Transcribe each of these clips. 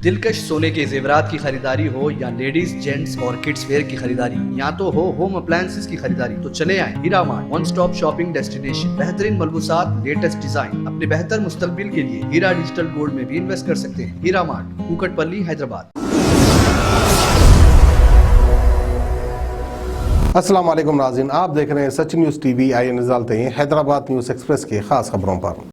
दिलकश सोने के जेवरात की खरीदारी हो या लेडीज जेंट्स और किड्स वेयर की खरीदारी, या तो हो होम अप्लायंसेस की खरीदारी, तो चले आए Heera mart, one stop shopping destination. बेहतरीन मलबूसात, लेटेस्ट डिजाइन, अपने बेहतर मुस्तकबिल के लिए हीरा डिजिटल गोल्ड में भी इन्वेस्ट कर सकते हैं। हीरा मार्ट, कुकटपल्ली, हैदराबाद। अस्सलाम वालेकुम नाज़रीन, आप देख रहे हैं सच न्यूज़ टीवी। आइए नज़र डालते हैं हैदराबाद न्यूज़ एक्सप्रेस के खास खबरों पर।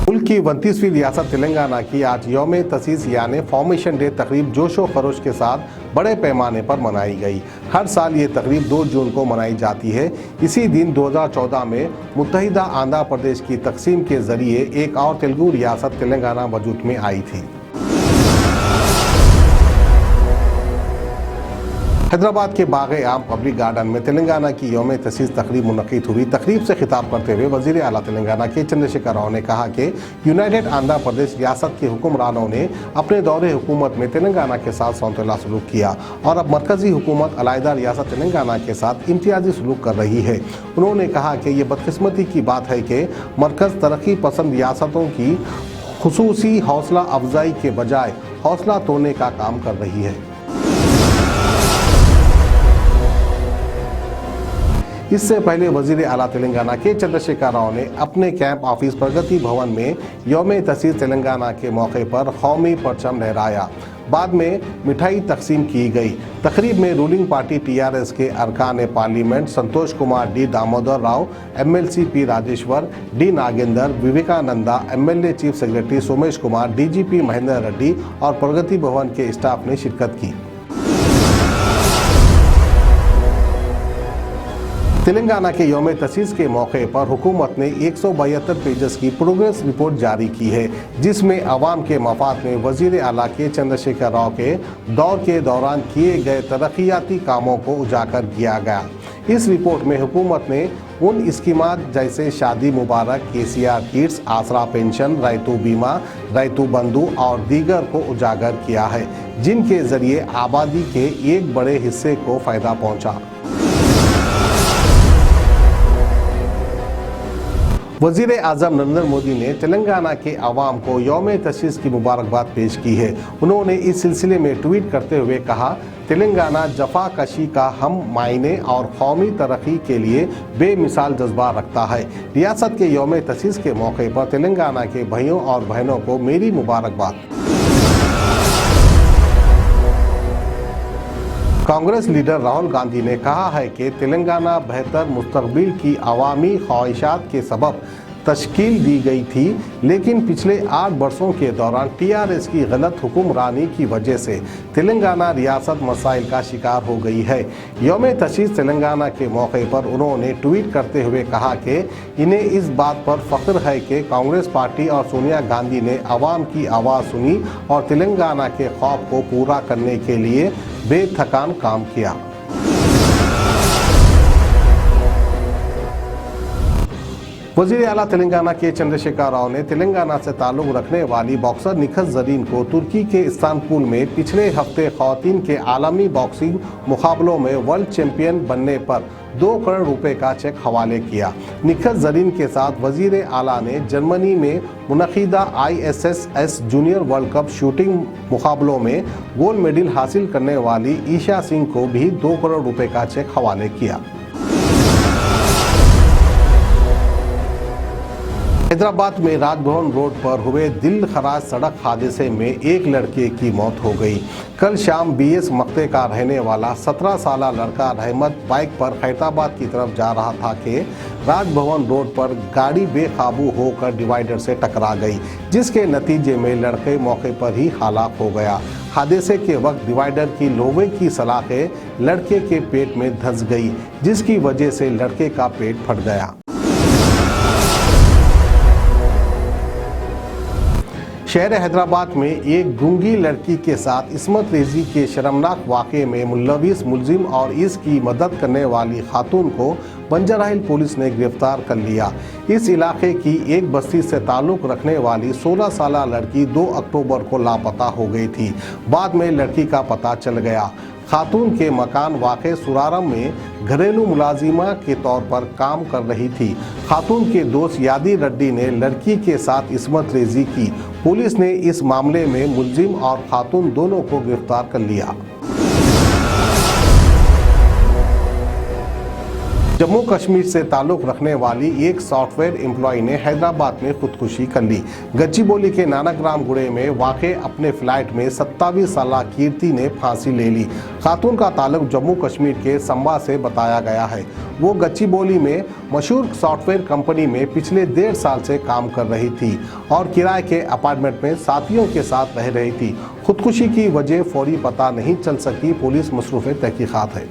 मुल्क की 29वीं रियासत तेलंगाना की आज यौम तसीस यानी फॉर्मेशन डे तकरीब जोशो खरोश के साथ बड़े पैमाने पर मनाई गई। हर साल ये तकरीब 2 जून को मनाई जाती है। इसी दिन 2014 में मुत्तहिदा आंध्र प्रदेश की तकसीम के जरिए एक और तेलुगु रियासत तेलंगाना वजूद में आई थी। हैदराबाद के बाग आम पब्लिक गार्डन में तेलंगाना की यौम तसीस तकरीब मुनक़िद हुई। तकरीब से खिताब करते हुए वज़ीर आला तेलंगाना के चंद्रशेखर राव ने कहा कि यूनाइटेड आंध्र प्रदेश रियासत के हुक्मरानों ने अपने दौरे हुकूमत में तेलंगाना के साथ सौतेला सलूक किया और अब मरकज़ी हुकूमत अलहदा रियासत तेलंगाना के साथ इम्तियाजी सलूक कर रही है। उन्होंने कहा कि ये बदकिस्मती की बात है कि मरकज़ तरक्की पसंद रियासतों की खुसूसी हौसला अफजाई के बजाय हौसला तोड़ने का काम कर रही है। इससे पहले वजीर आला तेलंगाना के चंद्रशेखर राव ने अपने कैंप ऑफिस प्रगति भवन में यौम तसीस तेलंगाना के मौके पर कौमी परचम लहराया। बाद में मिठाई तकसीम की गई। तकरीब में रूलिंग पार्टी TRS के अरकान parliament Santosh Kumar D Damodar Rao, MLC P Rajeshwar, D Nagendra, Vivekananda, MLA chief secretary Somesh Kumar, DGP Mahender Reddy और प्रगति भवन के स्टाफ ने शिरकत की। तेलंगाना के यौम तसीस के मौके पर हुकूमत ने 172 पेजेस की प्रोग्रेस रिपोर्ट जारी की है, जिसमें अवाम के मफाद में वजीर आला के चंद्रशेखर राव के दौर के दौरान किए गए तरक्याती कामों को उजागर किया गया। इस रिपोर्ट में हुकूमत ने उन स्कीमात जैसे शादी मुबारक, KCR किट्स, आसरा पेंशन, रैतु बीमा, रैतु बंधु और दीगर को उजागर किया है, जिनके जरिए आबादी के एक बड़े हिस्से को फ़ायदा पहुँचा। वज़ीर आज़म नरेंद्र मोदी ने तेलंगाना के अवाम को यौम तसीस की मुबारकबाद पेश की है। उन्होंने इस सिलसिले में ट्वीट करते हुए कहा, तेलंगाना जफाकशी का हम मायने और कौमी तरक्की के लिए बेमिसाल जज्बा रखता है। रियासत के यौम तसीस के मौके पर तेलंगाना के भाइयों और बहनों को मेरी मुबारकबाद। कांग्रेस लीडर राहुल गांधी ने कहा है कि तेलंगाना बेहतर मुस्तकबिल की अवामी ख्वाहिशात के सबब तश्कील दी गई थी, लेकिन पिछले 8 वर्षों के दौरान TRS की गलत हुक्मरानी की वजह से तेलंगाना रियासत मसाइल का शिकार हो गई है। यौम तसीस तेलंगाना के मौके पर उन्होंने ट्वीट करते हुए कहा कि इन्हें इस बात पर फख्र है कि कांग्रेस पार्टी और सोनिया गांधी ने अवाम की आवाज़ सुनी और तेलंगाना के ख्वाब को पूरा करने के लिए बेथकान काम किया। वज़ीर आला तेलंगाना के चंद्रशेखर राव ने तेलंगाना से ताल्लुक़ रखने वाली बॉक्सर निखत ज़रीन को तुर्की के इस्तांबुल में पिछले हफ्ते ख़वातीन के आलमी बॉक्सिंग मुकाबलों में वर्ल्ड चैंपियन बनने पर 2 करोड़ रुपए का चेक हवाले किया। निखत ज़रीन के साथ वज़ीर आला ने जर्मनी में मुनक़िदा ISSS junior world cup shooting मुकाबलों में गोल्ड मेडल हासिल करने वाली ईशा सिंह को भी 2 करोड़ रुपए का चेक हवाले किया। हैदराबाद में राजभवन रोड पर हुए दिल खराज सड़क हादसे में एक लड़के की मौत हो गई। कल शाम BS मक्ते का रहने वाला 17 साला लड़का रहमत बाइक पर खैरताबाद की तरफ जा रहा था कि राजभवन रोड पर गाड़ी बेकाबू होकर डिवाइडर से टकरा गई, जिसके नतीजे में लड़के मौके पर ही हलाक हो गया। हादसे के वक्त डिवाइडर की लोहे की सलाखें लड़के के पेट में धंस गई, जिसकी वजह से लड़के का पेट फट गया। शहर हैदराबाद में एक गूंगी लड़की के साथ इस्मत रेजी के शर्मनाक वाक़े में मुलविस मुलजिम और इसकी मदद करने वाली खातून को बंजारा हिल पुलिस ने गिरफ्तार कर लिया। इस इलाके की एक बस्ती से ताल्लुक रखने वाली 16 साल लड़की 2 अक्टूबर को लापता हो गई थी। बाद में लड़की का पता चल गया। खातून के मकान वाक़े सुरारम में घरेलू मुलाजिमा के तौर पर काम कर रही थी। खातून के दोस्त यादी रेड्डी ने लड़की के साथ इस्मत रेजी की। पुलिस ने इस मामले में मुलजिम और खातून दोनों को गिरफ्तार कर लिया। जम्मू कश्मीर से ताल्लुक रखने वाली एक सॉफ्टवेयर एम्प्लॉय ने हैदराबाद में खुदकुशी कर ली। गच्चीबोली के नानकराम गुड़े में वाक़े अपने फ्लैट में 27 साल कीर्ति ने फांसी ले ली। खातून का ताल्लुक जम्मू कश्मीर के संबा से बताया गया है। वो गच्चीबोली में मशहूर सॉफ्टवेयर कंपनी में पिछले 1.5 साल से काम कर रही थी और किराए के अपार्टमेंट में साथियों के साथ रह रही थी। खुदकुशी की वजह फौरी पता नहीं चल सकी। पुलिस मसरूफ़ तहकीकात है।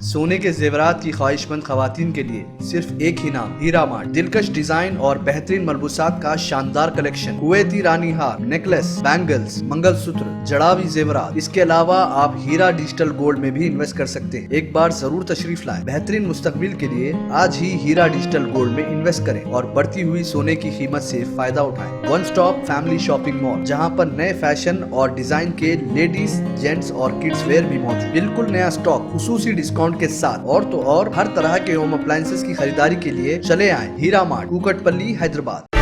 सोने के जेवरात की ख्वाहिशमंद खवातीन के लिए सिर्फ एक ही नाम, हीरा मार्ट। दिलकश डिजाइन और बेहतरीन मलबूसात का शानदार कलेक्शन, कुवैती रानी हार, नेकलेस, बैंगल्स, मंगलसूत्र, जड़ावी जेवरात। इसके अलावा आप हीरा डिजिटल गोल्ड में भी इन्वेस्ट कर सकते हैं। एक बार जरूर तशरीफ लाएं। बेहतरीन मुस्तकबिल के लिए आज ही हीरा डिजिटल गोल्ड में इन्वेस्ट करें और बढ़ती हुई सोने की कीमत से फायदा उठाएं। One stop family shopping mall, जहां पर नए फैशन और डिजाइन के लेडीज, जेंट्स और किड्स वेयर भी मौजूद। बिल्कुल नया स्टॉक, खुसूसी डिस्काउंट के साथ। और तो और हर तरह के होम अप्लायंसेस की खरीदारी के लिए चले आए हीरा मार्ट, कुकटपल्ली, हैदराबाद।